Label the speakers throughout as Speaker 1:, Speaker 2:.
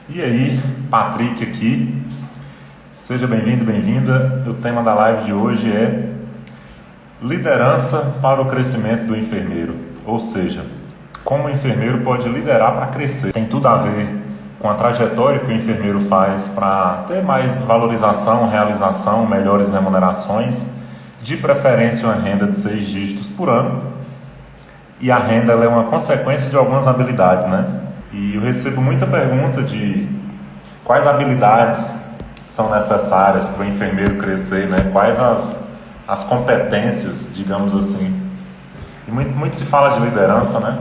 Speaker 1: E aí, Patrick aqui, seja bem-vindo, bem-vinda. O tema da live de hoje é liderança para o crescimento do enfermeiro, ou seja, como o enfermeiro pode liderar para crescer. Tem tudo a ver com a trajetória que o enfermeiro faz para ter mais valorização, realização, melhores remunerações, de preferência uma renda de 6 dígitos por ano. E a renda ela é uma consequência de algumas habilidades, né? E eu recebo muita pergunta de quais habilidades são necessárias para o enfermeiro crescer, né? Quais as competências, digamos assim. E muito se fala de liderança, né?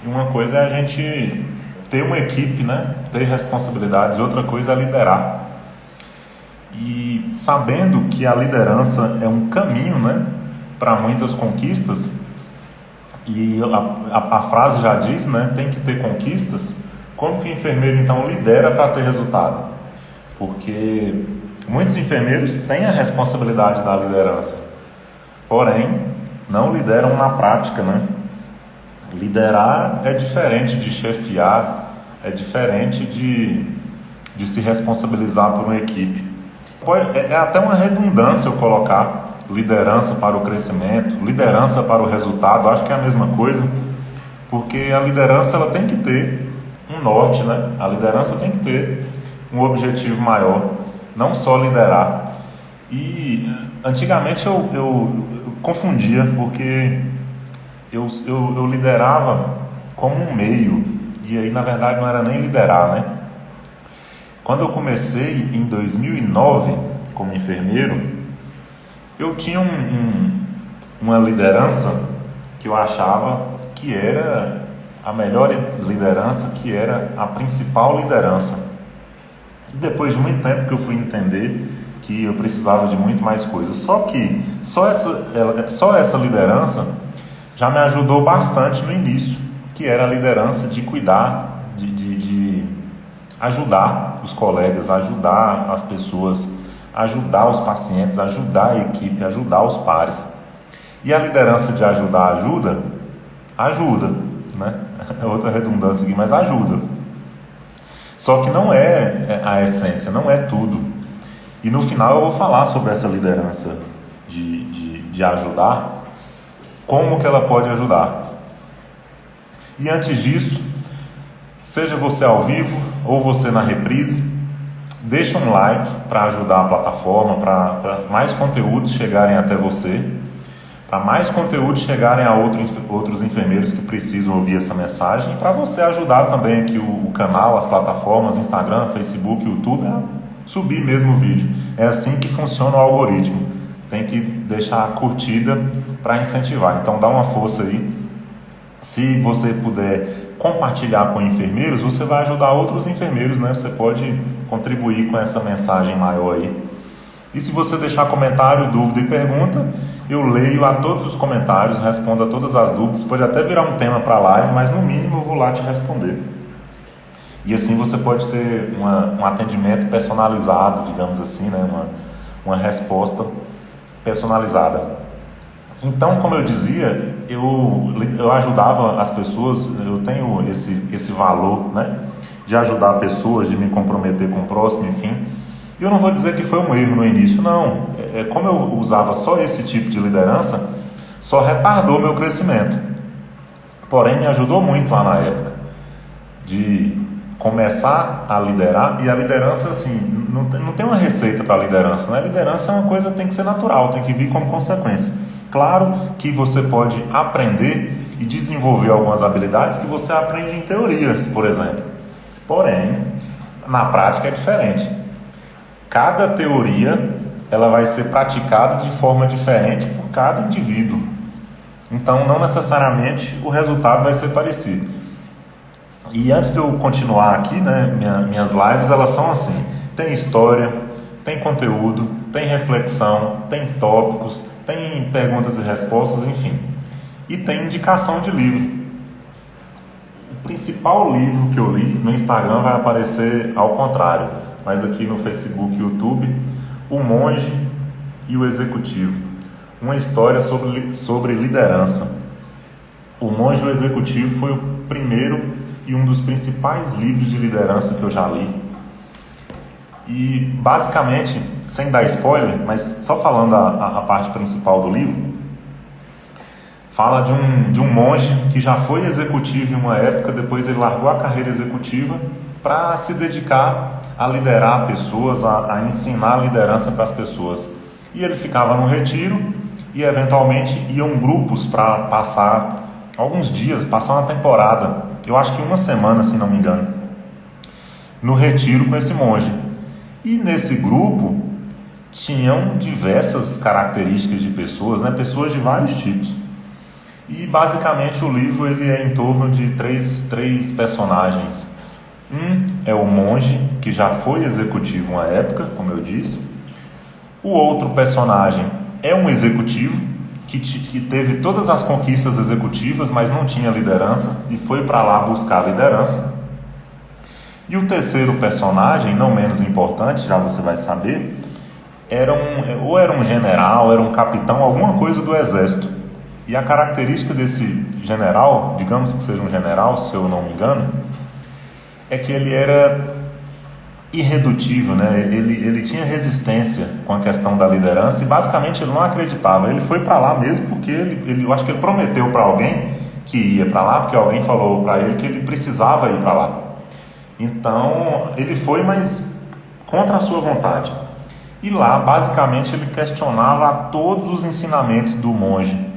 Speaker 1: E uma coisa é a gente ter uma equipe, né? Ter responsabilidades, e outra coisa é liderar. E sabendo que a liderança é um caminho, né? Para muitas conquistas, e a frase já diz, né, tem que ter conquistas. Como que o enfermeiro então lidera para ter resultado? Porque muitos enfermeiros têm a responsabilidade da liderança, porém não lideram na prática, né? Liderar é diferente de chefiar, é diferente de se responsabilizar por uma equipe. É até uma redundância eu colocar liderança para o crescimento, liderança para o resultado. Acho que é a mesma coisa, porque a liderança ela tem que ter um norte, né? A liderança tem que ter um objetivo maior, não só liderar. E antigamente eu confundia, porque eu liderava como um meio, e aí na verdade não era nem liderar, né? Quando eu comecei em 2009 como enfermeiro, eu tinha uma liderança que eu achava que era a melhor liderança, que era a principal liderança. E depois de muito tempo que eu fui entender que eu precisava de muito mais coisas. Só que só essa liderança já me ajudou bastante no início, que era a liderança de cuidar, de ajudar os colegas, ajudar as pessoas, ajudar os pacientes, ajudar a equipe, ajudar os pares. E a liderança de ajudar ajuda, né? É outra redundância aqui, mas ajuda. Só que não é a essência, não é tudo. E no final eu vou falar sobre essa liderança de ajudar, como que ela pode ajudar. E antes disso, seja você ao vivo ou você na reprise, deixa um like para ajudar a plataforma, para mais conteúdos chegarem até você, para mais conteúdos chegarem a outros enfermeiros que precisam ouvir essa mensagem, e para você ajudar também aqui o canal, as plataformas, Instagram, Facebook, YouTube, a subir mesmo o vídeo. É assim que funciona o algoritmo. Tem que deixar a curtida para incentivar. Então dá uma força aí. Se você puder compartilhar com enfermeiros, você vai ajudar outros enfermeiros, né? Você pode contribuir com essa mensagem maior aí. E se você deixar comentário, dúvida e pergunta, eu leio a todos os comentários, respondo a todas as dúvidas. Pode até virar um tema para a live, mas no mínimo eu vou lá te responder. E assim você pode ter um atendimento personalizado, digamos assim, né? Uma resposta personalizada. Então, como eu dizia, eu ajudava as pessoas. Eu tenho esse valor, né, de ajudar pessoas, de me comprometer com o próximo, enfim. E eu não vou dizer que foi um erro no início, não. Como eu usava só esse tipo de liderança, só retardou meu crescimento. Porém, me ajudou muito lá na época, de começar a liderar. E a liderança, assim, não tem uma receita para a liderança, né? A liderança é uma coisa que tem que ser natural, tem que vir como consequência. Claro que você pode aprender e desenvolver algumas habilidades que você aprende em teorias, por exemplo. Porém, na prática é diferente. Cada teoria ela vai ser praticada de forma diferente por cada indivíduo. Então, não necessariamente o resultado vai ser parecido. E antes de eu continuar aqui, né, minhas lives elas são assim: tem história, tem conteúdo, tem reflexão, tem tópicos, tem perguntas e respostas, enfim. E tem indicação de livro. O principal livro que eu li no Instagram vai aparecer ao contrário, mas aqui no Facebook e YouTube, O Monge e o Executivo. Uma história sobre liderança. O Monge e o Executivo foi o primeiro e um dos principais livros de liderança que eu já li. E basicamente, sem dar spoiler, mas só falando a parte principal do livro, fala de um monge que já foi executivo em uma época, depois ele largou a carreira executiva para se dedicar a liderar pessoas, a ensinar a liderança para as pessoas. E ele ficava no retiro e eventualmente iam grupos para passar alguns dias, passar uma temporada, eu acho que uma semana, se não me engano, no retiro com esse monge. E nesse grupo tinham diversas características de pessoas, né? Pessoas de vários tipos. E basicamente o livro ele é em torno de três personagens. Um é o monge, que já foi executivo uma época, como eu disse. O outro personagem é um executivo que teve todas as conquistas executivas, mas não tinha liderança e foi para lá buscar liderança. E o terceiro personagem, não menos importante, já você vai saber, era um general, era um capitão, alguma coisa do exército. E a característica desse general, digamos que seja um general, se eu não me engano, é que ele era irredutível, né? Ele tinha resistência com a questão da liderança e basicamente ele não acreditava. Ele foi para lá mesmo porque eu acho que ele prometeu para alguém que ia para lá, porque alguém falou para ele que ele precisava ir para lá. Então ele foi, mas contra a sua vontade. E lá basicamente ele questionava todos os ensinamentos do monge.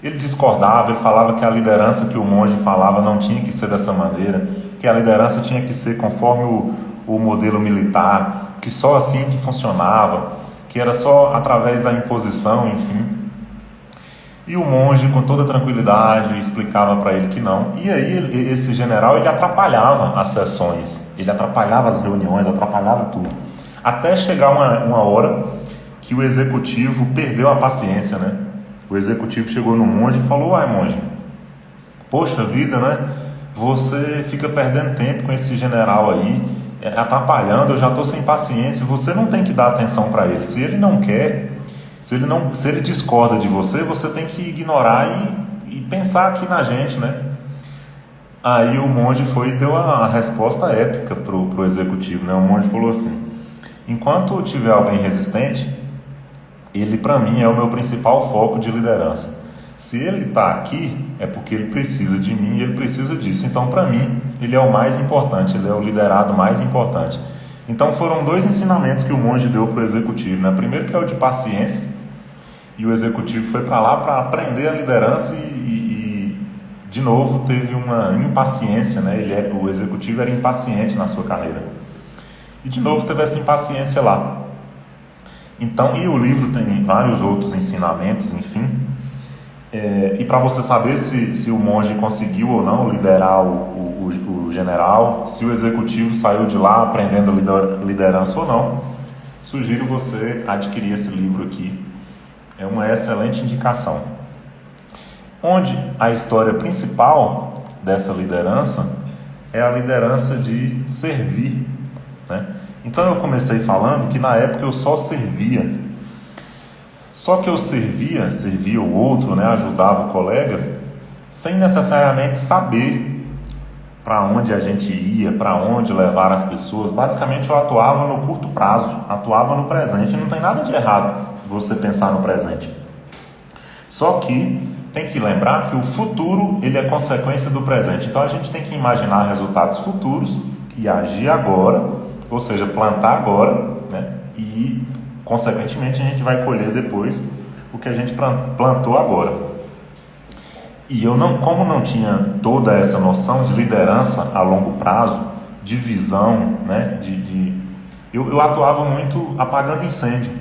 Speaker 1: Ele discordava, ele falava que a liderança que o monge falava não tinha que ser dessa maneira, que a liderança tinha que ser conforme o modelo militar, que só assim que funcionava, que era só através da imposição, enfim. E o monge, com toda tranquilidade, explicava para ele que não. E aí esse general ele atrapalhava as sessões, ele atrapalhava as reuniões, atrapalhava tudo. Até chegar uma hora que o executivo perdeu a paciência, né? O executivo chegou no monge e falou: "Ai, monge, poxa vida, né? Você fica perdendo tempo com esse general aí, atrapalhando, eu já estou sem paciência, você não tem que dar atenção para ele. Se ele não quer, se ele discorda de você, você tem que ignorar e pensar aqui na gente, né?" Aí o monge foi e deu a resposta épica pro executivo, né? O monge falou assim: "Enquanto tiver alguém resistente, ele para mim é o meu principal foco de liderança. Se ele está aqui, é porque ele precisa de mim e ele precisa disso. Então, para mim, ele é o mais importante, ele é o liderado mais importante." Então, foram dois ensinamentos que o monge deu para o executivo, né? Primeiro, que é o de paciência, e o executivo foi para lá para aprender a liderança e, de novo, teve uma impaciência, né? O executivo era impaciente na sua carreira. E, de novo, teve essa impaciência lá. Então, e o livro tem vários outros ensinamentos, enfim. E para você saber se o monge conseguiu ou não liderar o general, se o executivo saiu de lá aprendendo liderança ou não, sugiro você adquirir esse livro aqui. É uma excelente indicação. Onde a história principal dessa liderança é a liderança de servir, né? Então eu comecei falando que na época eu só servia. Só que eu servia o outro, né? Ajudava o colega, sem necessariamente saber para onde a gente ia, para onde levar as pessoas. Basicamente eu atuava no curto prazo, atuava no presente. Não tem nada de errado você pensar no presente. Só que tem que lembrar que o futuro ele é consequência do presente. Então a gente tem que imaginar resultados futuros e agir agora. Ou seja, plantar agora, né? E, consequentemente, a gente vai colher depois o que a gente plantou agora. E como não tinha toda essa noção de liderança a longo prazo, de visão, né? Eu atuava muito apagando incêndio.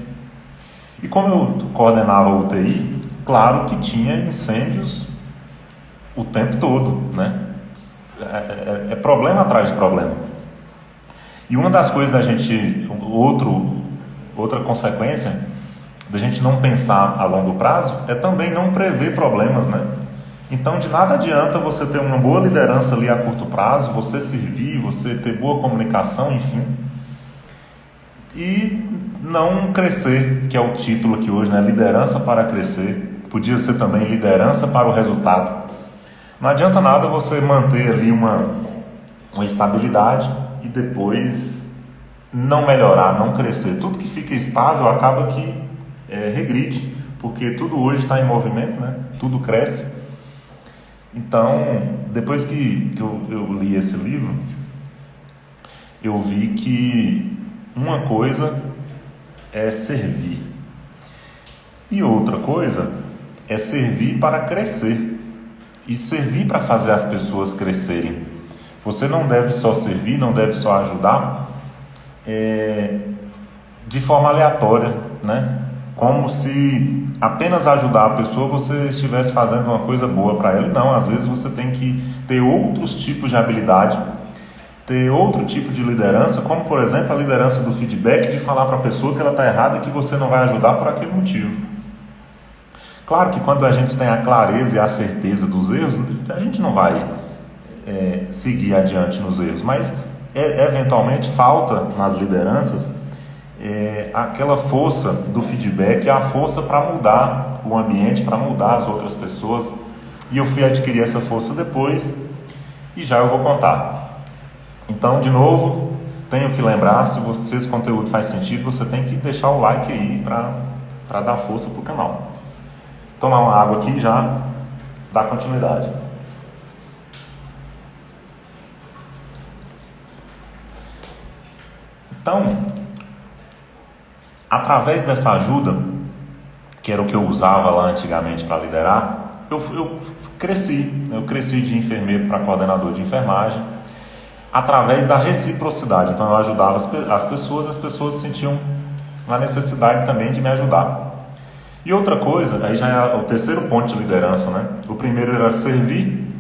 Speaker 1: E como eu coordenava a UTI, claro que tinha incêndios o tempo todo, né? É problema atrás de problema. E uma das coisas da gente, outra consequência da gente não pensar a longo prazo é também não prever problemas, né? Então de nada adianta você ter uma boa liderança ali a curto prazo, você servir, você ter boa comunicação, enfim, e não crescer, que é o título aqui hoje, né? Liderança para crescer. Podia ser também liderança para o resultado. Não adianta nada você manter ali uma estabilidade e depois não melhorar, não crescer. Tudo que fica estável acaba que regride, porque tudo hoje está em movimento, né? Tudo cresce. Então, depois que eu li esse livro, eu vi que uma coisa é servir e outra coisa é servir para crescer e servir para fazer as pessoas crescerem. Você não deve só servir, não deve só ajudar de forma aleatória, né? Como se apenas ajudar a pessoa você estivesse fazendo uma coisa boa para ela. Não, às vezes você tem que ter outros tipos de habilidade, ter outro tipo de liderança, como por exemplo a liderança do feedback, de falar para a pessoa que ela está errada e que você não vai ajudar por aquele motivo. Claro que quando a gente tem a clareza e a certeza dos erros, a gente não vai seguir adiante nos erros, mas eventualmente falta nas lideranças aquela força do feedback, a força para mudar o ambiente, para mudar as outras pessoas. E eu fui adquirir essa força depois e já eu vou contar. Então, de novo, tenho que lembrar, se esse conteúdo faz sentido, você tem que deixar o like aí para dar força para o canal. Tomar uma água aqui e já dar continuidade. Então, através dessa ajuda, que era o que eu usava lá antigamente para liderar, eu cresci de enfermeiro para coordenador de enfermagem, através da reciprocidade. Então eu ajudava as pessoas sentiam a necessidade também de me ajudar. E outra coisa, aí já é o terceiro ponto de liderança, né? O primeiro era servir.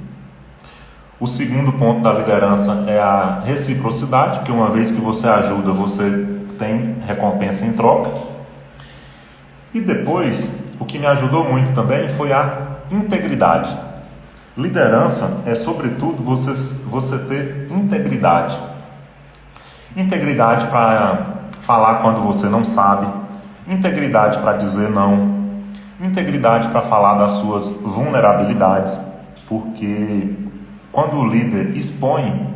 Speaker 1: O segundo ponto da liderança é a reciprocidade, porque uma vez que você ajuda, você tem recompensa em troca. E depois, o que me ajudou muito também foi a integridade. Liderança é, sobretudo, você ter integridade. Integridade para falar quando você não sabe, integridade para dizer não, integridade para falar das suas vulnerabilidades, porque quando o líder expõe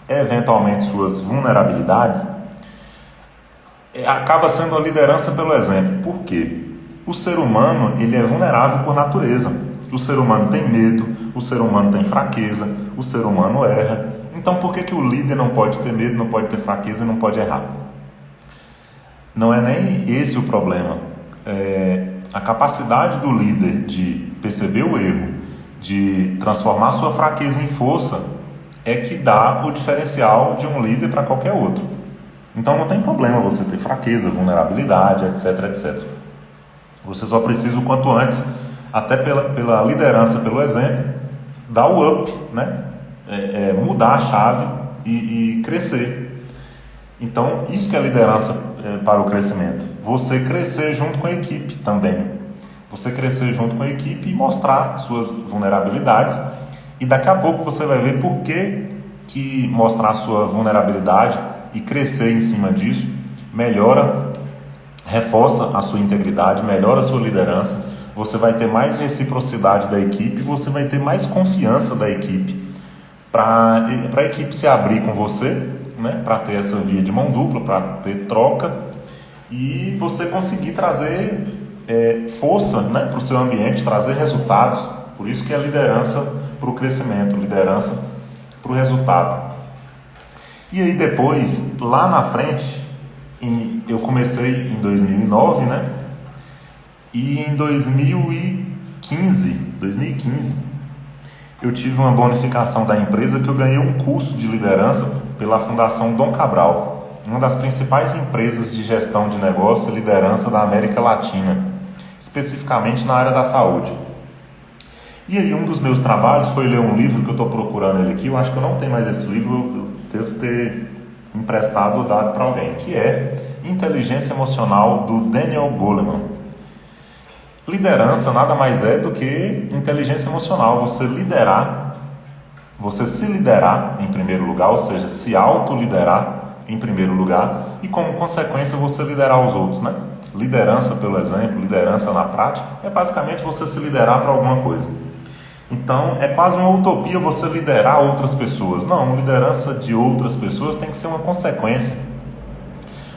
Speaker 1: eventualmente suas vulnerabilidades, acaba sendo a liderança pelo exemplo. Por quê? O ser humano, ele é vulnerável por natureza. O ser humano tem medo, o ser humano tem fraqueza, o ser humano erra. Então por que o líder não pode ter medo, não pode ter fraqueza e não pode errar? Não é nem esse o problema. A capacidade do líder de perceber o erro, de transformar sua fraqueza em força, é que dá o diferencial de um líder para qualquer outro. Então não tem problema você ter fraqueza, vulnerabilidade, etc, etc. Você só precisa o quanto antes, até pela liderança, pelo exemplo, dar o up, né? Mudar a chave e crescer. Então isso que é liderança para o crescimento. Você crescer junto com a equipe também. Você crescer junto com a equipe e mostrar suas vulnerabilidades. E daqui a pouco você vai ver por que mostrar sua vulnerabilidade e crescer em cima disso melhora, reforça a sua integridade, melhora a sua liderança. Você vai ter mais reciprocidade da equipe, você vai ter mais confiança da equipe para a equipe se abrir com você, né? Para ter essa via de mão dupla, para ter troca e você conseguir trazer força, né, para o seu ambiente, trazer resultados. Por isso que é liderança para o crescimento, liderança para o resultado. E aí depois, lá na frente, eu comecei em 2009, né? E em 2015, eu tive uma bonificação da empresa que eu ganhei um curso de liderança pela Fundação Dom Cabral, uma das principais empresas de gestão de negócio e liderança da América Latina, especificamente na área da saúde. E aí um dos meus trabalhos foi ler um livro que eu estou procurando ele aqui, eu acho que eu não tenho mais esse livro, eu devo ter emprestado ou dado para alguém, que é Inteligência Emocional, do Daniel Goleman. Liderança nada mais é do que inteligência emocional, você se liderar em primeiro lugar, ou seja, se autoliderar em primeiro lugar e como consequência você liderar os outros, né? Liderança pelo exemplo, liderança na prática, é basicamente você se liderar para alguma coisa. Então, é quase uma utopia você liderar outras pessoas. Não, liderança de outras pessoas tem que ser uma consequência.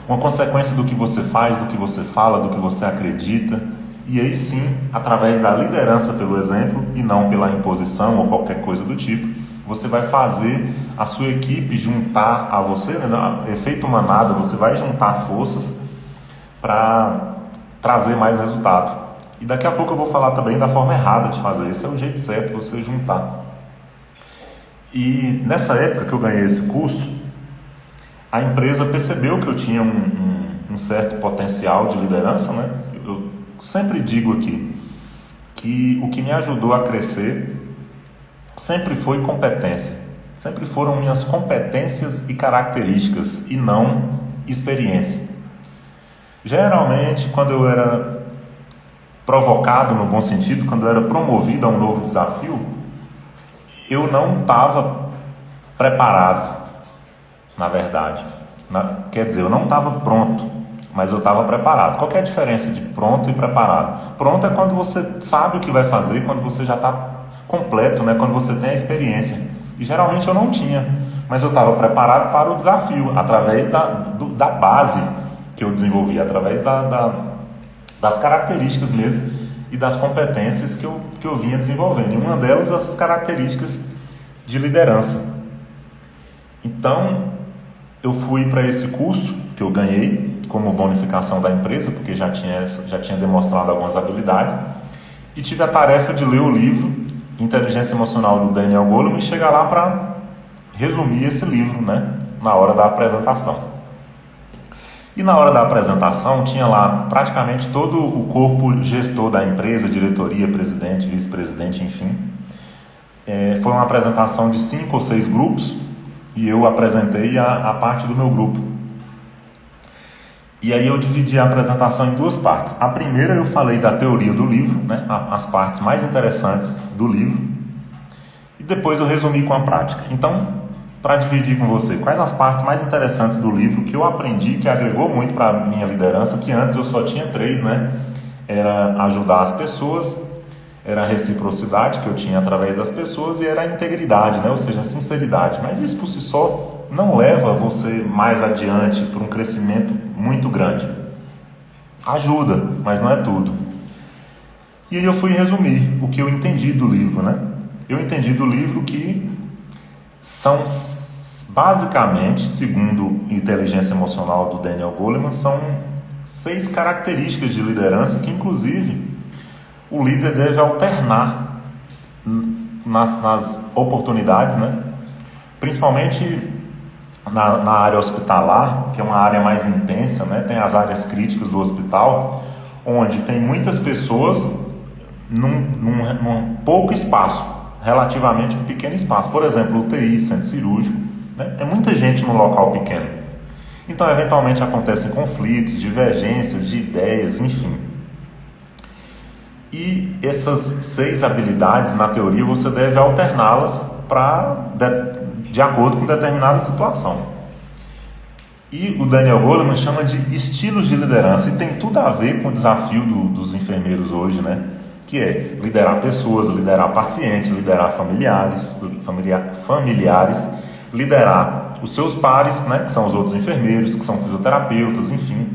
Speaker 1: Uma consequência do que você faz, do que você fala, do que você acredita. E aí sim, através da liderança pelo exemplo e não pela imposição ou qualquer coisa do tipo, você vai fazer a sua equipe juntar a você, né? Efeito manada, você vai juntar forças para trazer mais resultados. E daqui a pouco eu vou falar também da forma errada de fazer. Esse é o jeito certo, você juntar. E nessa época que eu ganhei esse curso, a empresa percebeu que eu tinha um certo potencial de liderança, né? Eu sempre digo aqui que o que me ajudou a crescer sempre foi competência. Sempre foram minhas competências e características e não experiência. Geralmente, quando eu era provocado no bom sentido, quando eu era promovido a um novo desafio, eu não estava preparado, na verdade. Quer dizer, eu não estava pronto, mas eu estava preparado. Qual que é a diferença de pronto e preparado? Pronto é quando você sabe o que vai fazer, quando você já está completo, né? Quando você tem a experiência. E geralmente eu não tinha, mas eu estava preparado para o desafio, através da base que eu desenvolvi, através das características mesmo e das competências que eu vinha desenvolvendo. E uma delas, as características de liderança. Então, eu fui para esse curso que eu ganhei como bonificação da empresa, porque já tinha demonstrado algumas habilidades, e tive a tarefa de ler o livro Inteligência Emocional do Daniel Goleman e chegar lá para resumir esse livro, né, na hora da apresentação. E na hora da apresentação tinha lá praticamente todo o corpo gestor da empresa, diretoria, presidente, vice-presidente, enfim. Foi uma apresentação de 5 ou 6 grupos e eu apresentei a parte do meu grupo. E aí eu dividi a apresentação em 2 partes. A primeira eu falei da teoria do livro, né, as partes mais interessantes do livro, e depois eu resumi com a prática. Então, para dividir com você quais as partes mais interessantes do livro que eu aprendi, que agregou muito para a minha liderança, que antes eu só tinha 3, né? Era ajudar as pessoas, era a reciprocidade que eu tinha através das pessoas e era a integridade, né? Ou seja, a sinceridade. Mas isso por si só não leva você mais adiante para um crescimento muito grande. Ajuda, mas não é tudo. E aí eu fui resumir o que eu entendi do livro, né? Eu entendi do livro que são basicamente, segundo Inteligência Emocional do Daniel Goleman, são 6 características de liderança que, inclusive, o líder deve alternar nas oportunidades, né? Principalmente na área hospitalar, que é uma área mais intensa, né? Tem as áreas críticas do hospital, onde tem muitas pessoas num pouco espaço, relativamente um pequeno espaço. Por exemplo, UTI, centro cirúrgico, né? É muita gente num local pequeno. Então, eventualmente, acontecem conflitos, divergências de ideias, enfim. E essas 6 habilidades, na teoria, você deve alterná-las de acordo com determinada situação. E o Daniel Goleman chama de estilos de liderança, e tem tudo a ver com o desafio dos enfermeiros hoje, né? Que é liderar pessoas, liderar pacientes, liderar familiares, liderar os seus pares, né, que são os outros enfermeiros, que são fisioterapeutas, enfim,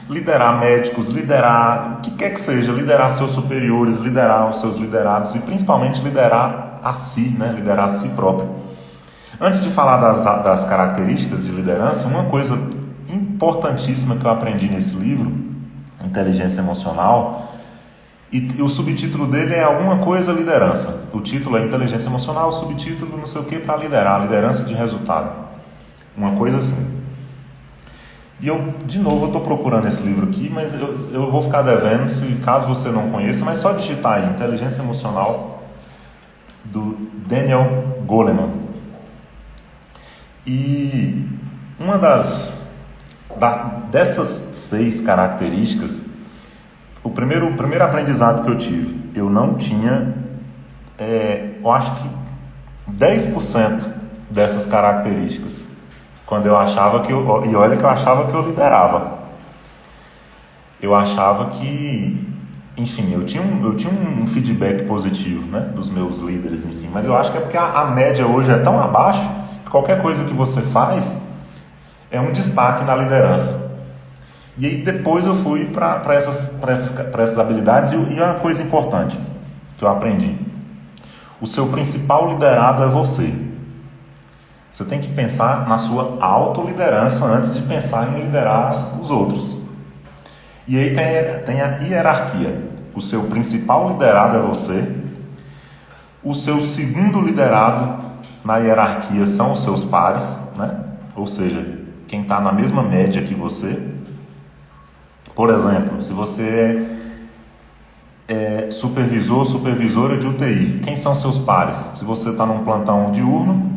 Speaker 1: liderar médicos, liderar o que quer que seja, liderar seus superiores, liderar os seus liderados e principalmente liderar a si, né, liderar a si próprio. Antes de falar das características de liderança, uma coisa importantíssima que eu aprendi nesse livro, Inteligência Emocional, e o subtítulo dele é alguma coisa liderança. O título é Inteligência Emocional, o subtítulo não sei o que para liderar, liderança de resultado. Uma coisa assim. E eu, de novo, eu estou procurando esse livro aqui, mas eu vou ficar devendo, caso você não conheça, mas só digitar aí, Inteligência Emocional, do Daniel Goleman. E uma dessas 6 características, o primeiro aprendizado que eu tive, eu não tinha, eu acho que 10% dessas características, quando eu achava e olha que eu achava que eu liderava. Eu achava que enfim, eu tinha um feedback positivo, né, dos meus líderes, enfim, mas eu acho que é porque a média hoje é tão abaixo que qualquer coisa que você faz é um destaque na liderança. E aí depois eu fui para essas habilidades, e uma coisa importante que eu aprendi: o seu principal liderado é você. Você tem que pensar na sua autoliderança antes de pensar em liderar os outros. E aí tem a hierarquia. O seu principal liderado é você. O seu segundo liderado na hierarquia são os seus pares, né? Ou seja, quem está na mesma média que você. Por exemplo, se você é supervisor, supervisora de UTI, quem são seus pares? Se você está num plantão diurno,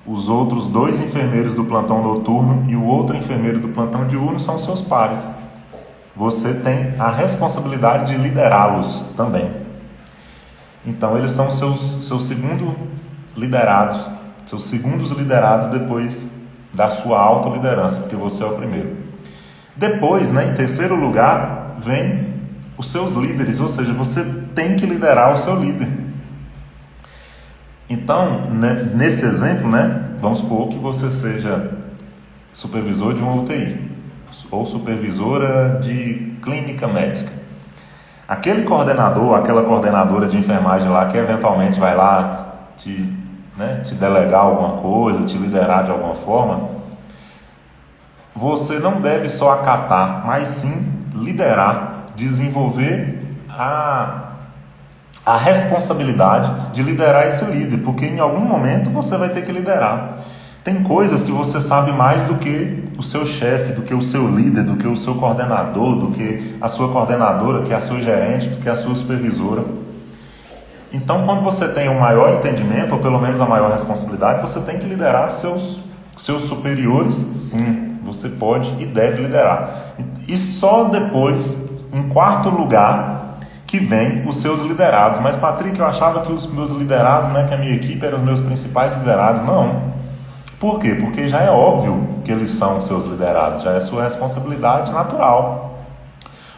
Speaker 1: os outros 2 enfermeiros do plantão noturno e o outro enfermeiro do plantão diurno são seus pares. Você tem a responsabilidade de liderá-los também. Então, eles são seus segundos liderados, seus segundos liderados depois da sua autoliderança, porque você é o primeiro. Depois, né, em terceiro lugar, vem os seus líderes, ou seja, você tem que liderar o seu líder. Então, né, nesse exemplo, né, vamos supor que você seja supervisor de uma UTI ou supervisora de clínica médica. Aquele coordenador, aquela coordenadora de enfermagem lá que eventualmente vai lá te delegar alguma coisa, te liderar de alguma forma, você não deve só acatar, mas sim liderar, desenvolver a responsabilidade de liderar esse líder, porque em algum momento você vai ter que liderar. Tem coisas que você sabe mais do que o seu chefe, do que o seu líder, do que o seu coordenador, do que a sua coordenadora, que é a sua gerente, do que a sua supervisora. Então, quando você tem um maior entendimento, ou pelo menos a maior responsabilidade, você tem que liderar seus superiores. Sim, você pode e deve liderar. E só depois, em quarto lugar, que vem os seus liderados. Mas, Patrick, eu achava que os meus liderados, né, que a minha equipe eram os meus principais liderados. Não. Por quê? Porque já é óbvio que eles são os seus liderados, já é sua responsabilidade natural.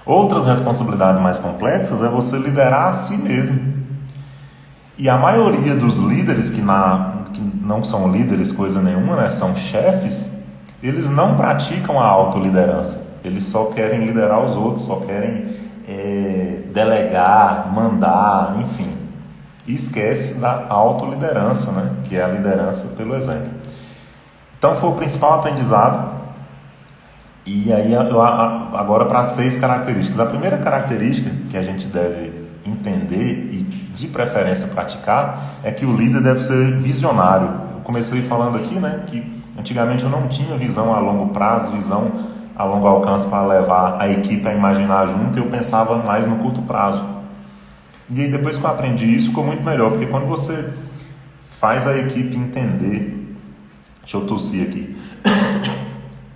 Speaker 1: Outras responsabilidades mais complexas é você liderar a si mesmo. E a maioria dos líderes que não são líderes coisa nenhuma, né, são chefes, eles não praticam a autoliderança. Eles só querem liderar os outros, só querem delegar, mandar, enfim. E esquece da autoliderança, né, que é a liderança pelo exemplo. Então foi o principal aprendizado. E aí agora para 6 características. A primeira característica que a gente deve entender e de preferência praticar é que o líder deve ser visionário. Eu comecei falando aqui, né, que antigamente eu não tinha visão a longo prazo, visão a longo alcance para levar a equipe a imaginar junto, eu pensava mais no curto prazo. E aí depois que eu aprendi isso ficou muito melhor, porque quando você faz a equipe entender. Deixa eu tossir aqui.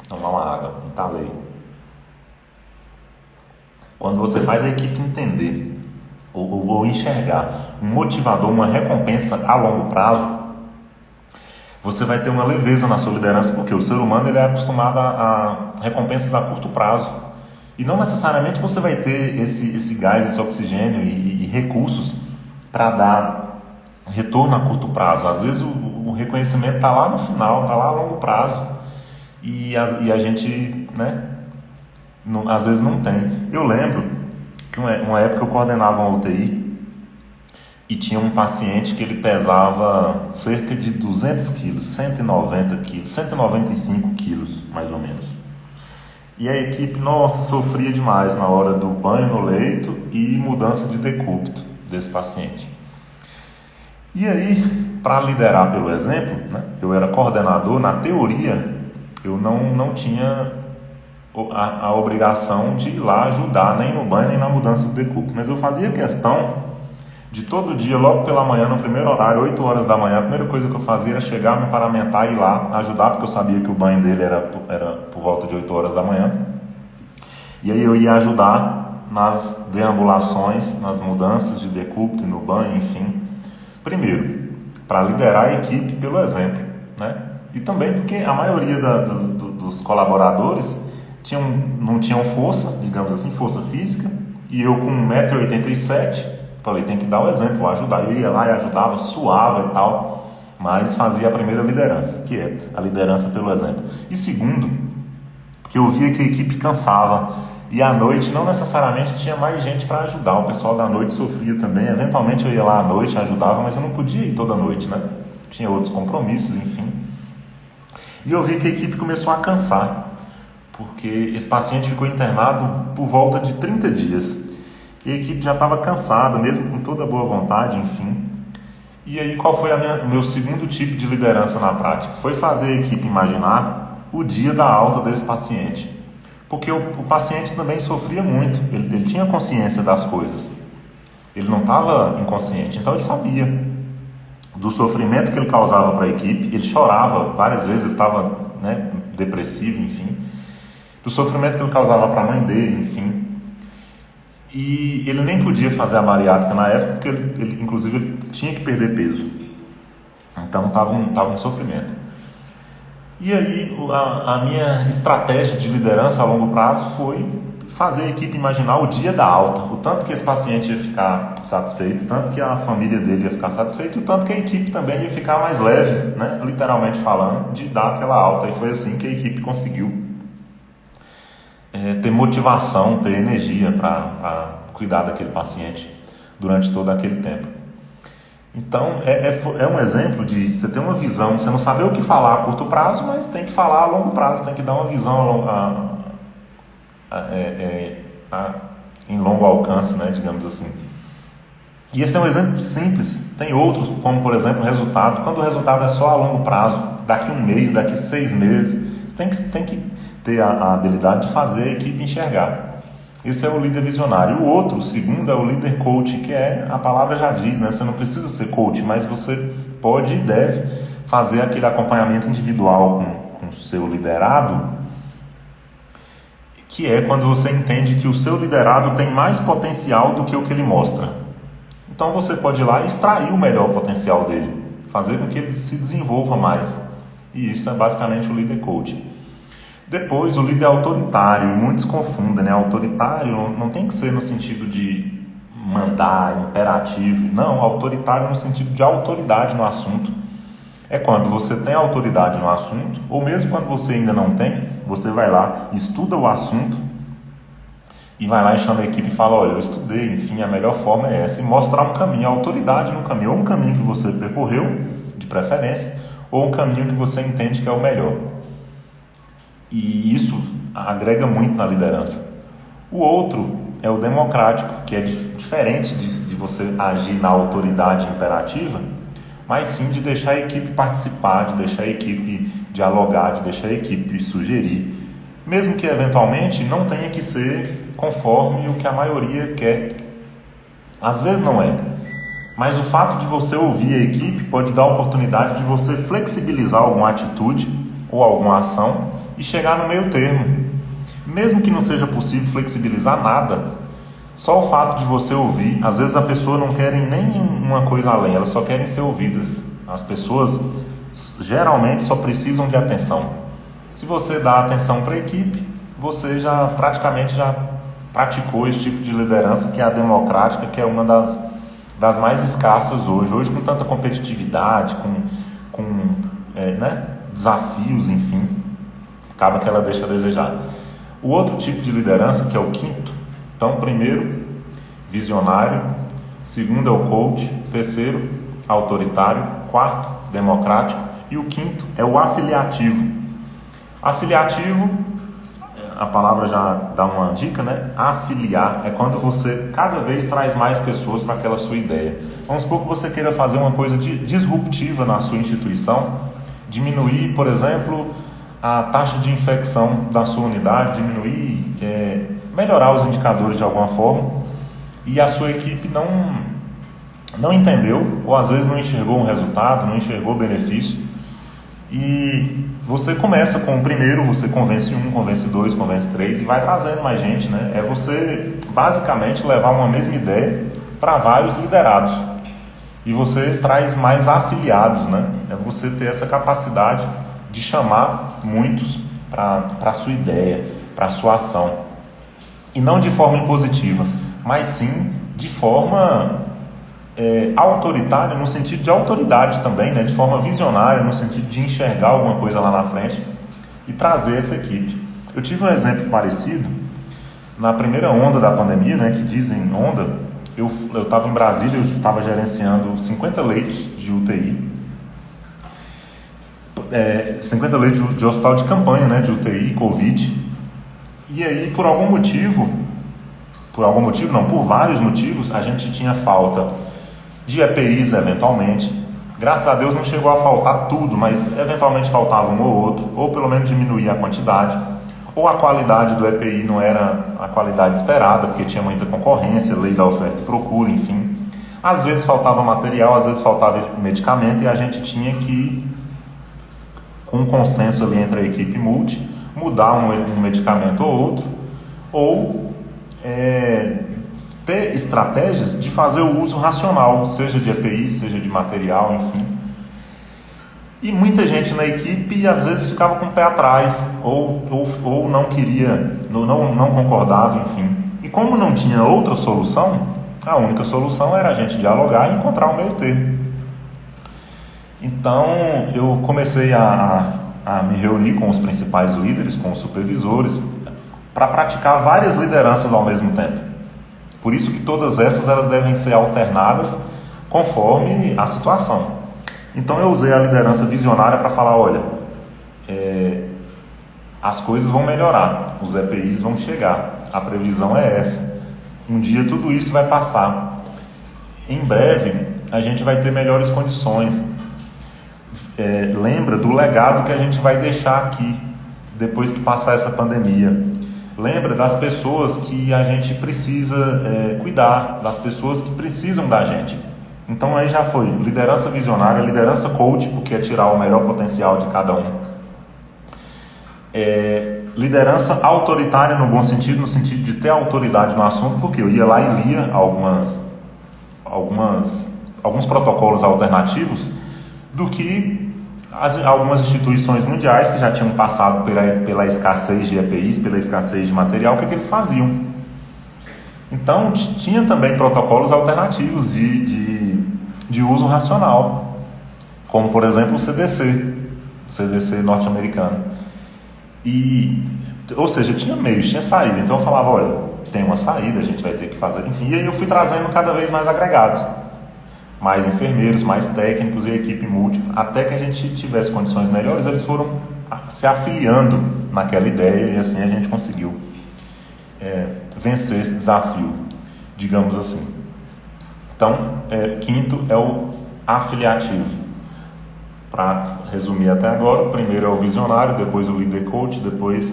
Speaker 1: Tomar uma água, entalei. Quando você faz a equipe entender ou enxergar um motivador, uma recompensa a longo prazo, você vai ter uma leveza na sua liderança, porque o ser humano ele é acostumado a recompensas a curto prazo. E não necessariamente você vai ter esse gás, esse oxigênio e recursos para dar retorno a curto prazo. Às vezes o reconhecimento está lá no final, está lá a longo prazo, e a gente, né, às vezes não tem. Eu lembro que uma época eu coordenava uma UTI e tinha um paciente que ele pesava cerca de 200 quilos, 190 quilos, 195 quilos mais ou menos. E a equipe, nossa, sofria demais na hora do banho no leito e mudança de decúbito desse paciente. E aí, para liderar pelo exemplo, né, eu era coordenador, na teoria, eu não tinha a obrigação de ir lá ajudar, nem no banho, nem na mudança de decúbito, mas eu fazia questão de todo dia, logo pela manhã, no primeiro horário, 8 horas da manhã, a primeira coisa que eu fazia era chegar, me paramentar e ir lá ajudar, porque eu sabia que o banho dele era por volta de 8 horas da manhã. E aí eu ia ajudar nas deambulações, nas mudanças de decúbito e no banho, enfim. Primeiro, para liderar a equipe pelo exemplo, né? E também porque a maioria dos colaboradores não tinham força, digamos assim, força física, e eu com 1,87 m, falei, tem que dar o exemplo, vou ajudar. Eu ia lá e ajudava, suava e tal, mas fazia a primeira liderança, que é a liderança pelo exemplo. E segundo, porque eu via que a equipe cansava, e à noite não necessariamente tinha mais gente para ajudar, o pessoal da noite sofria também. Eventualmente eu ia lá à noite, ajudava, mas eu não podia ir toda noite, né? Tinha outros compromissos, enfim. E eu vi que a equipe começou a cansar, porque esse paciente ficou internado por volta de 30 dias. E a equipe já estava cansada, mesmo com toda a boa vontade, enfim. E aí qual foi o meu segundo tipo de liderança na prática? Foi fazer a equipe imaginar o dia da alta desse paciente. Porque o paciente também sofria muito, ele tinha consciência das coisas. Ele não estava inconsciente, então ele sabia do sofrimento que ele causava para a equipe. Ele chorava várias vezes, ele estava, né, depressivo, enfim. Do sofrimento que ele causava para a mãe dele, enfim. E ele nem podia fazer a bariátrica na época, porque ele inclusive, ele tinha que perder peso. Então estava um sofrimento. E aí a minha estratégia de liderança a longo prazo foi fazer a equipe imaginar o dia da alta, o tanto que esse paciente ia ficar satisfeito, o tanto que a família dele ia ficar satisfeita, o tanto que a equipe também ia ficar mais leve, né, literalmente falando, de dar aquela alta. E foi assim que a equipe conseguiu ter motivação, ter energia para cuidar daquele paciente durante todo aquele tempo. Então, é um exemplo de você ter uma visão, você não saber o que falar a curto prazo, mas tem que falar a longo prazo, tem que dar uma visão em longo alcance, né, digamos assim. E esse é um exemplo simples. Tem outros, como por exemplo o resultado. Quando o resultado é só a longo prazo, daqui 1 mês, daqui 6 meses, você tem que ter a habilidade de fazer a equipe enxergar. Esse é o líder visionário. O outro, o segundo, é o líder coach, que a palavra já diz, né? Você não precisa ser coach, mas você pode e deve fazer aquele acompanhamento individual com o seu liderado, que é quando você entende que o seu liderado tem mais potencial do que o que ele mostra. Então você pode ir lá e extrair o melhor potencial dele, fazer com que ele se desenvolva mais. E isso é basicamente o líder coach. Depois, o líder autoritário, e muitos confundem, né? Autoritário não tem que ser no sentido de mandar, imperativo. Não, autoritário no sentido de autoridade no assunto. É quando você tem autoridade no assunto, ou mesmo quando você ainda não tem, você vai lá, estuda o assunto, e vai lá e chama a equipe e fala, olha, eu estudei, enfim, a melhor forma é essa, e mostrar um caminho, a autoridade no caminho, ou um caminho que você percorreu, de preferência, ou um caminho que você entende que é o melhor. E isso agrega muito na liderança. O outro é o democrático, que é diferente de você agir na autoridade imperativa, mas sim de deixar a equipe participar, de deixar a equipe dialogar, de deixar a equipe sugerir, mesmo que eventualmente não tenha que ser conforme o que a maioria quer. Às vezes não é, mas o fato de você ouvir a equipe pode dar a oportunidade de você flexibilizar alguma atitude ou alguma ação e chegar no meio termo. Mesmo que não seja possível flexibilizar nada, só o fato de você ouvir, às vezes a pessoa não quer nem uma coisa além, elas só querem ser ouvidas. As pessoas geralmente só precisam de atenção. Se você dá atenção para a equipe, você já praticamente já praticou esse tipo de liderança, que é a democrática, que é uma das mais escassas hoje. Hoje, com tanta competitividade, com desafios, enfim, acaba que ela deixa a desejar. O outro tipo de liderança, que é o quinto, então, primeiro, visionário, segundo é o coach, terceiro, autoritário, quarto, democrático, e o quinto é o afiliativo. Afiliativo, a palavra já dá uma dica, né? Afiliar é quando você cada vez traz mais pessoas para aquela sua ideia. Vamos supor que você queira fazer uma coisa disruptiva na sua instituição, diminuir, por exemplo, a taxa de infecção da sua unidade, diminuir, melhorar os indicadores de alguma forma, e a sua equipe não entendeu, ou às vezes não enxergou um resultado, não enxergou o benefício, e você começa com o primeiro, você convence um, convence dois, convence três, e vai trazendo mais gente, né? É você basicamente levar uma mesma ideia para vários liderados, e você traz mais afiliados, né? É você ter essa capacidade de chamar muitos para a sua ideia, para a sua ação. E não de forma impositiva, mas sim de forma autoritária, no sentido de autoridade também, né? De forma visionária, no sentido de enxergar alguma coisa lá na frente e trazer essa equipe. Eu tive um exemplo parecido na primeira onda da pandemia, né? Que dizem onda. Eu estava em Brasília, eu estava gerenciando 50 leitos de UTI, 50 leitos de hospital de campanha, né? De UTI, Covid. E aí, por vários motivos, a gente tinha falta de EPIs eventualmente. Graças a Deus não chegou a faltar tudo, mas eventualmente faltava um ou outro, ou pelo menos diminuía a quantidade, ou a qualidade do EPI não era a qualidade esperada, porque tinha muita concorrência, lei da oferta e procura, enfim. Às vezes faltava material, às vezes faltava medicamento, e a gente tinha que, com um consenso ali entre a equipe multi, mudar um medicamento ou outro, ou ter estratégias de fazer o uso racional, seja de EPI, seja de material, enfim. E muita gente na equipe às vezes ficava com o pé atrás, ou não queria, não concordava, enfim. E como não tinha outra solução, a única solução era a gente dialogar e encontrar um meio termo. Então eu comecei a me reunir com os principais líderes, com os supervisores, para praticar várias lideranças ao mesmo tempo. Por isso que todas essas elas devem ser alternadas conforme a situação. Então eu usei a liderança visionária para falar, olha, as coisas vão melhorar, os EPIs vão chegar, a previsão é essa. Um dia tudo isso vai passar. Em breve a gente vai ter melhores condições. Lembra do legado que a gente vai deixar aqui depois que passar essa pandemia. Lembra das pessoas que a gente precisa cuidar, das pessoas que precisam da gente. Então aí já foi liderança visionária, liderança coach, porque é tirar o melhor potencial de cada um. Liderança autoritária no bom sentido, no sentido de ter autoridade no assunto, porque eu ia lá e lia alguns protocolos alternativos do que algumas instituições mundiais que já tinham passado pela escassez de EPIs, pela escassez de material, o que eles faziam. Então tinha também protocolos alternativos de uso racional, como por exemplo o CDC norte-americano. Ou seja, tinha meios, tinha saída. Então eu falava, olha, tem uma saída, a gente vai ter que fazer, enfim. E aí eu fui trazendo cada vez mais agregados, mais enfermeiros, mais técnicos e equipe múltipla, até que a gente tivesse condições melhores. Eles foram se afiliando naquela ideia e assim a gente conseguiu vencer esse desafio, digamos assim. Então, quinto é o afiliativo. Para resumir até agora, o primeiro é o visionário, depois o líder coach, depois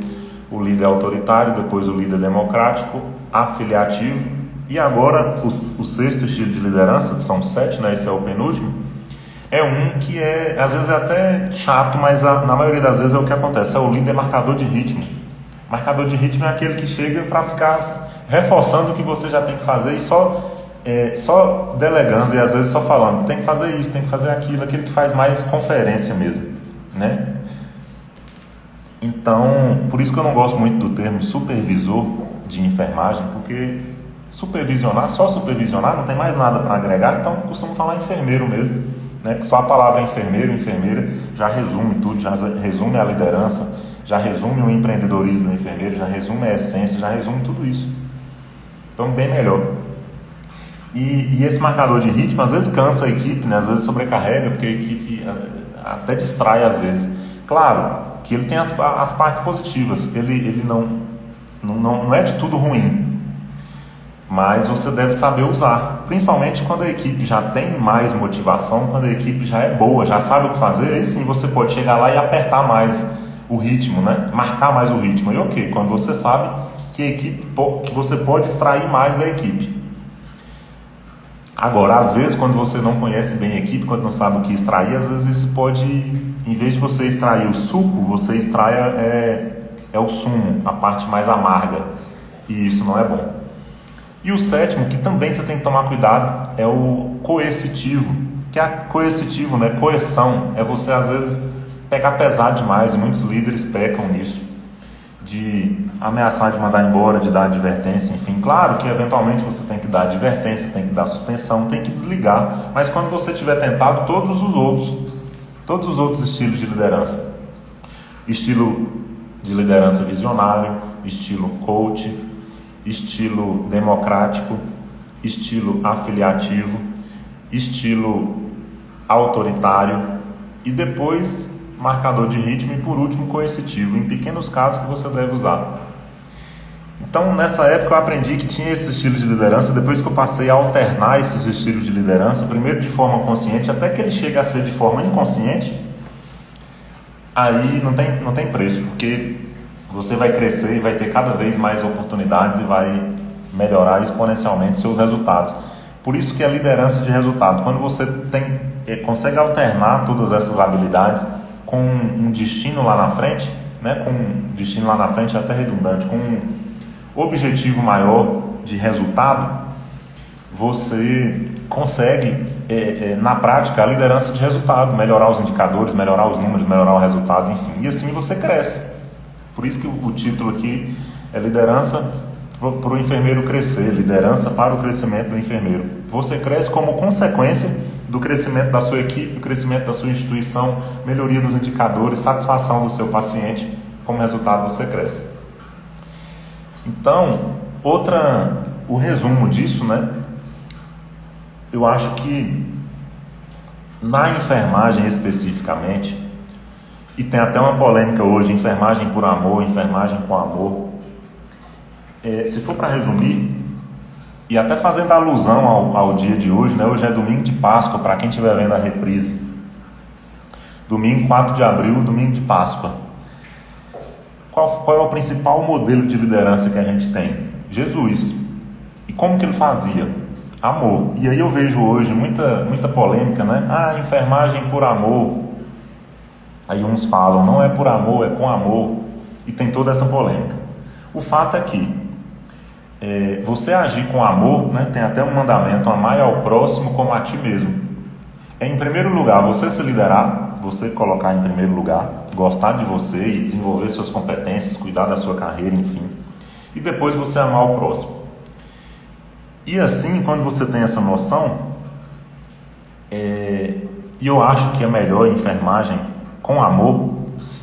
Speaker 1: o líder autoritário, depois o líder democrático, afiliativo, e agora o sexto estilo de liderança, que são 7, né? Esse é o penúltimo, é um que às vezes é até chato, mas na maioria das vezes é o que acontece, é o líder marcador de ritmo. Marcador de ritmo é aquele que chega para ficar reforçando o que você já tem que fazer e só delegando, e às vezes só falando, tem que fazer isso, tem que fazer aquilo, aquele que faz mais conferência mesmo, né? Então, por isso que eu não gosto muito do termo supervisor de enfermagem, porque só supervisionar, não tem mais nada para agregar, então costumo falar enfermeiro mesmo, né? Só a palavra enfermeiro, enfermeira já resume tudo, já resume a liderança, já resume o empreendedorismo do enfermeiro, já resume a essência, já resume tudo isso. Então, bem melhor. E esse marcador de ritmo às vezes cansa a equipe, né? Às vezes sobrecarrega, porque a equipe até distrai às vezes. Claro que ele tem as partes positivas, ele não é de tudo ruim, mas você deve saber usar, principalmente quando a equipe já tem mais motivação, quando a equipe já é boa, já sabe o que fazer. Aí sim você pode chegar lá e apertar mais o ritmo, né? Marcar mais o ritmo. E ok, quando você sabe que você pode extrair mais da equipe. Agora, às vezes, quando você não conhece bem a equipe, quando não sabe o que extrair, às vezes isso pode, em vez de você extrair o suco, você extrai o sumo, a parte mais amarga, e isso não é bom. E o sétimo, que também você tem que tomar cuidado, é o coercitivo, que é coercitivo, né? Coerção, é você às vezes pegar pesado demais, e muitos líderes pecam nisso, de ameaçar de mandar embora, de dar advertência, enfim. Claro que eventualmente você tem que dar advertência, tem que dar suspensão, tem que desligar, mas quando você tiver tentado todos os outros estilos de liderança, estilo de liderança visionário, estilo coach, estilo democrático, estilo afiliativo, estilo autoritário e depois marcador de ritmo e por último coercitivo, em pequenos casos que você deve usar. Então nessa época eu aprendi que tinha esse estilo de liderança, depois que eu passei a alternar esses estilos de liderança, primeiro de forma consciente, até que ele chegue a ser de forma inconsciente, aí não tem preço, porque você vai crescer e vai ter cada vez mais oportunidades e vai melhorar exponencialmente seus resultados. Por isso que a liderança de resultado, quando você consegue alternar todas essas habilidades com um destino lá na frente, né, com um destino lá na frente até redundante, com um objetivo maior de resultado, você consegue, na prática, a liderança de resultado, melhorar os indicadores, melhorar os números, melhorar o resultado, enfim, e assim você cresce. Por isso que o título aqui é liderança para o enfermeiro crescer, liderança para o crescimento do enfermeiro. Você cresce como consequência do crescimento da sua equipe, do crescimento da sua instituição, melhoria dos indicadores, satisfação do seu paciente, como resultado você cresce. Então, o resumo disso, né? Eu acho que na enfermagem especificamente, e tem até uma polêmica hoje, enfermagem por amor, enfermagem com amor. Se for para resumir, e até fazendo alusão ao dia de hoje, né? Hoje é domingo de Páscoa, para quem estiver vendo a reprise. Domingo 4 de abril, domingo de Páscoa. Qual é o principal modelo de liderança que a gente tem? Jesus. E como que ele fazia? Amor. E aí eu vejo hoje muita polêmica, né? Enfermagem por amor. Aí uns falam, não é por amor, é com amor. E tem toda essa polêmica. O fato é que você agir com amor, né? Tem até um mandamento, amar ao próximo como a ti mesmo. Em primeiro lugar, você se liderar, você colocar em primeiro lugar, gostar de você e desenvolver suas competências, cuidar da sua carreira, enfim. E depois você amar o próximo. E assim, quando você tem essa noção, e eu acho que é melhor a enfermagem com amor,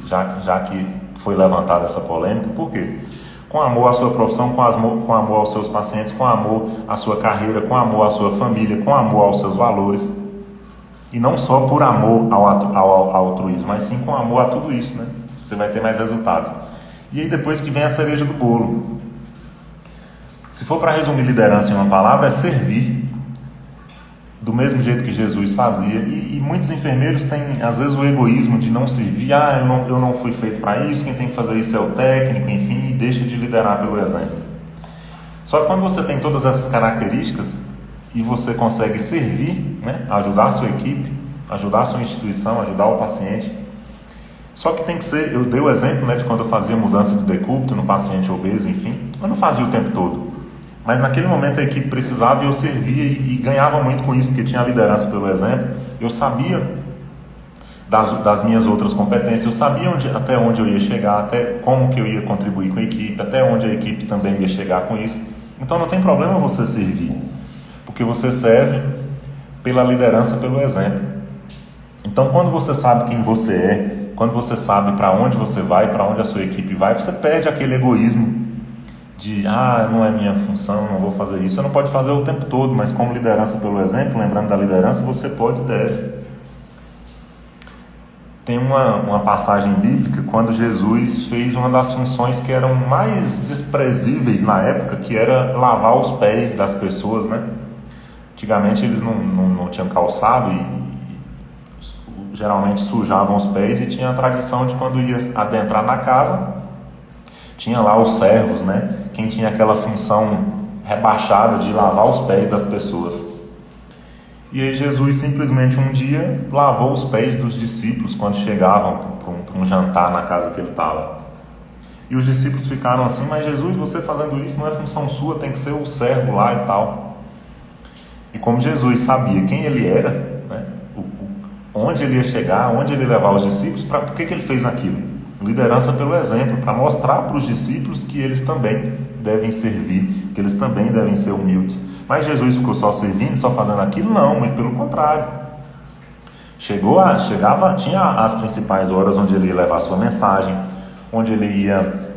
Speaker 1: já que foi levantada essa polêmica, por quê? Com amor à sua profissão, com amor aos seus pacientes, com amor à sua carreira, com amor à sua família, com amor aos seus valores. E não só por amor ao altruísmo, mas sim com amor a tudo isso, né? Você vai ter mais resultados. E aí depois que vem a cereja do bolo. Se for para resumir liderança em uma palavra, é servir. Do mesmo jeito que Jesus fazia. E muitos enfermeiros têm, às vezes, o egoísmo de não servir. Eu não fui feito para isso, quem tem que fazer isso é o técnico, enfim, e deixa de liderar pelo exemplo. Só que quando você tem todas essas características e você consegue servir, né, ajudar a sua equipe, ajudar a sua instituição, ajudar o paciente. Só que tem que ser, eu dei o exemplo, né, de quando eu fazia mudança de decúbito no paciente obeso, enfim, eu não fazia o tempo todo. Mas naquele momento a equipe precisava e eu servia e ganhava muito com isso, porque tinha a liderança pelo exemplo. Eu sabia das minhas outras competências, eu sabia até onde eu ia chegar, até como que eu ia contribuir com a equipe, até onde a equipe também ia chegar com isso. Então não tem problema você servir, porque você serve pela liderança, pelo exemplo. Então quando você sabe quem você é, quando você sabe para onde você vai, para onde a sua equipe vai, você perde aquele egoísmo de, não é minha função, não vou fazer isso. Você não pode fazer o tempo todo, mas como liderança pelo exemplo, lembrando da liderança, você pode e deve. Tem uma passagem bíblica quando Jesus fez uma das funções que eram mais desprezíveis na época, que era lavar os pés das pessoas, né? Antigamente eles não tinham calçado e geralmente sujavam os pés, e tinha a tradição de quando ia adentrar na casa, tinha lá os servos, né? Quem tinha aquela função rebaixada de lavar os pés das pessoas. E aí Jesus simplesmente um dia lavou os pés dos discípulos quando chegavam para um jantar na casa que ele estava. E os discípulos ficaram assim, mas Jesus, você fazendo isso não é função sua, tem que ser o servo lá e tal. E como Jesus sabia quem ele era, né? Onde ele ia chegar, onde ele ia levar os discípulos, por que ele fez aquilo? Liderança pelo exemplo, para mostrar para os discípulos que eles também devem servir, que eles também devem ser humildes. Mas Jesus ficou só servindo, só fazendo aquilo? Não, muito pelo contrário. Tinha as principais horas onde ele ia levar a sua mensagem, onde ele ia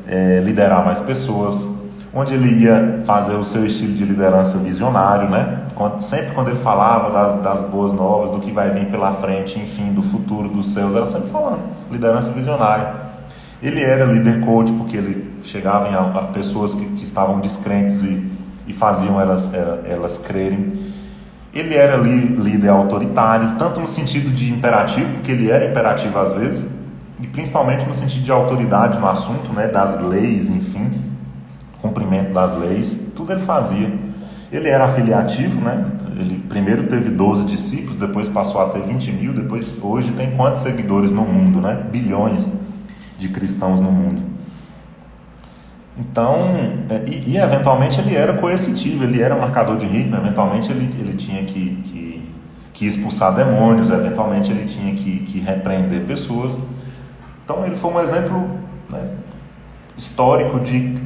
Speaker 1: liderar mais pessoas, onde ele ia fazer o seu estilo de liderança visionário, né? Sempre quando ele falava das boas novas, do que vai vir pela frente, enfim, do futuro dos céus, era sempre falando liderança visionária. Ele era líder coach porque ele chegava a pessoas que estavam descrentes e faziam elas crerem. Ele era líder autoritário, tanto no sentido de imperativo, porque ele era imperativo às vezes, e principalmente no sentido de autoridade no assunto, né, das leis, enfim, cumprimento das leis, tudo ele fazia. Ele era afiliativo, né? Ele primeiro teve 12 discípulos, depois passou a ter 20 mil, depois hoje tem quantos seguidores no mundo, né? Bilhões de cristãos no mundo. Então, e eventualmente ele era coercitivo, ele era marcador de ritmo, eventualmente ele tinha que expulsar demônios, eventualmente ele tinha que repreender pessoas. Então ele foi um exemplo, né, histórico de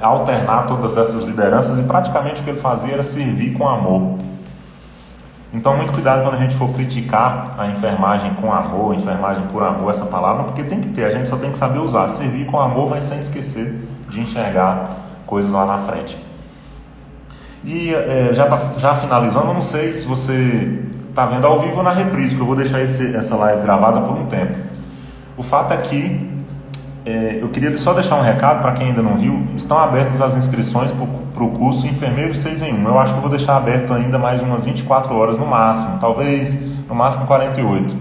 Speaker 1: alternar todas essas lideranças, e praticamente o que ele fazia era servir com amor. Então muito cuidado quando a gente for criticar a enfermagem com amor, enfermagem por amor, essa palavra, porque tem que ter, a gente só tem que saber usar, servir com amor, mas sem esquecer de enxergar coisas lá na frente. E já finalizando, eu não sei se você está vendo ao vivo ou na reprise, porque eu vou deixar essa live gravada por um tempo. O fato é que eu queria só deixar um recado para quem ainda não viu. Estão abertas as inscrições para o curso Enfermeiro 6 em 1. Eu acho que eu vou deixar aberto ainda mais umas 24 horas no máximo, talvez no máximo 48,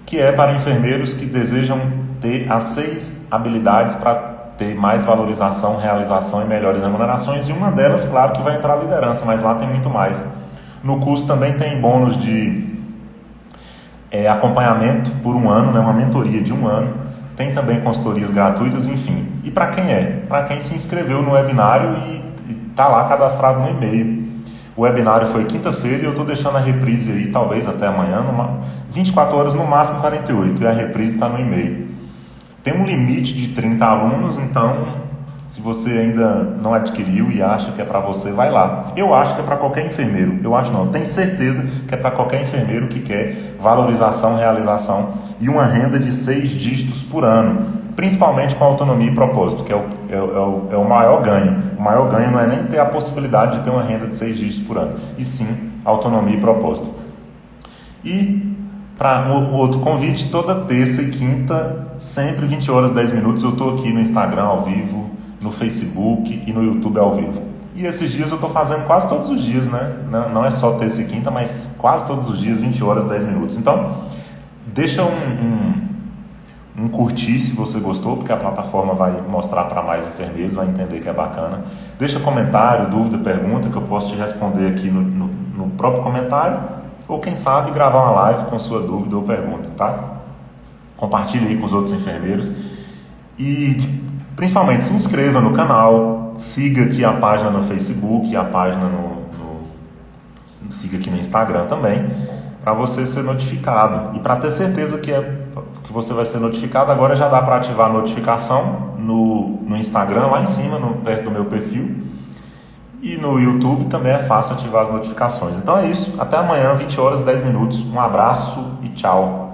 Speaker 1: que é para enfermeiros que desejam ter as 6 habilidades para ter mais valorização, realização e melhores remunerações, e uma delas, claro, que vai entrar a liderança, mas lá tem muito mais. No curso também tem bônus de acompanhamento por um ano, né, uma mentoria de um ano, tem também consultorias gratuitas, enfim. E para quem é? Para quem se inscreveu no webinário e está lá cadastrado no e-mail. O webinário foi quinta-feira e eu estou deixando a reprise aí, talvez até amanhã, 24 horas, no máximo 48, e a reprise está no e-mail. Tem um limite de 30 alunos, então se você ainda não adquiriu e acha que é para você, vai lá. Eu acho que é para qualquer enfermeiro. Eu acho não, eu tenho certeza que é para qualquer enfermeiro que quer valorização, realização e uma renda de 6 dígitos por ano, principalmente com autonomia e propósito, que é o maior ganho. O maior ganho não é nem ter a possibilidade de ter uma renda de 6 dígitos por ano, e sim autonomia e propósito. E para o outro convite, toda terça e quinta, sempre 20 horas 10 minutos, eu estou aqui no Instagram ao vivo, no Facebook e no YouTube ao vivo. E esses dias eu estou fazendo quase todos os dias, né? Não é só terça e quinta, mas quase todos os dias, 20 horas 10 minutos. Então, deixa um curtir se você gostou, porque a plataforma vai mostrar para mais enfermeiros, vai entender que é bacana. Deixa comentário, dúvida, pergunta, que eu posso te responder aqui no próprio comentário, ou quem sabe gravar uma live com sua dúvida ou pergunta, tá? Compartilhe aí com os outros enfermeiros e principalmente se inscreva no canal, siga aqui a página no Facebook, a página siga aqui no Instagram também, para você ser notificado. E para ter certeza que você vai ser notificado, agora já dá para ativar a notificação no Instagram, lá em cima, perto do meu perfil. E no YouTube também é fácil ativar as notificações. Então é isso. Até amanhã, 20 horas 10 minutos. Um abraço e tchau.